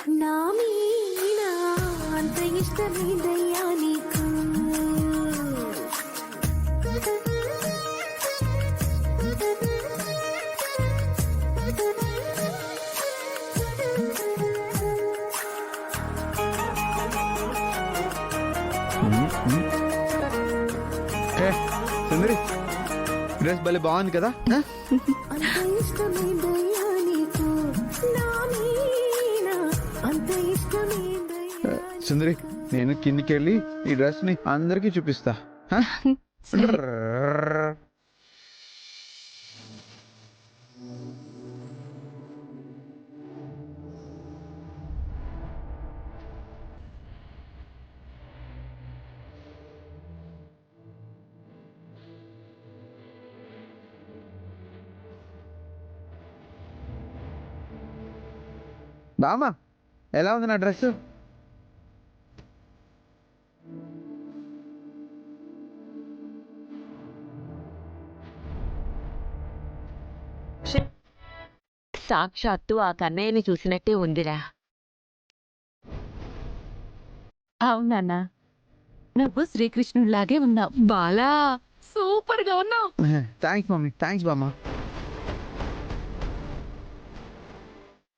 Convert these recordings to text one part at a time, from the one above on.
నా మీద అంత ఇష్టమేదయ్యా నీకు సుందరి డ్రెస్ భలే బాగుంది కదా అంత ఇష్టమేదయ్యా నీకు నా మీద అంత ఇష్టమేదయ్యా సుందరి నేను కిందికి వెళ్ళి ఈ డ్రెస్ ని అందరికి చూపిస్తా హ? బామా ఎలా ఉంది నా డ్రెస్ సాక్షాత్తు ఆ కన్నయ్యని చూసినట్టే ఉందిరా. అవునన్నా, నువ్వు శ్రీకృష్ణుడిలాగే ఉన్నావు. బాలా సూపర్ గా ఉన్నావు. థ్యాంక్స్ మమ్మీ, థ్యాంక్స్ బామా.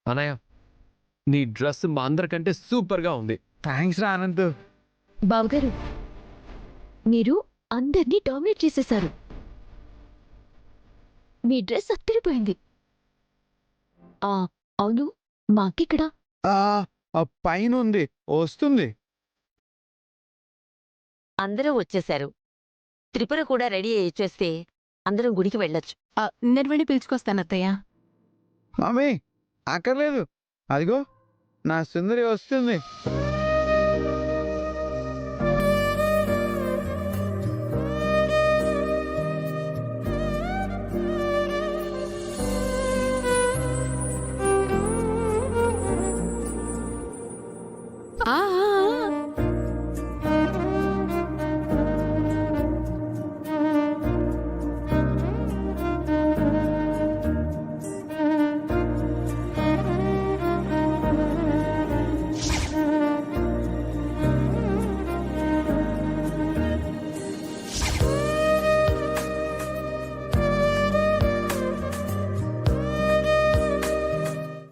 అనయ్య, నీ డ్రెస్ మా అందరికంటే సూపర్ గా ఉంది. థ్యాంక్స్ రా అనంత్. బావగారు, మీరు అందరినీ డామినేట్ చేసేశారు. మీ డ్రెస్ అత్తరిపోయింది. అవును, మా అక్కిక్కడ? ఆ పైన ఉంది, వస్తుంది. అందరూ వచ్చేశారు. త్రిపుర కూడా రెడీ అయ్యి వచ్చేస్తే అందరం గుడికి వెళ్ళొచ్చు. నేను వెళ్ళి పిలుచుకొస్తాను అత్తయ్య. మమ్మీ అక్కర్లేదు, అదిగో నా సుందరి వస్తుంది.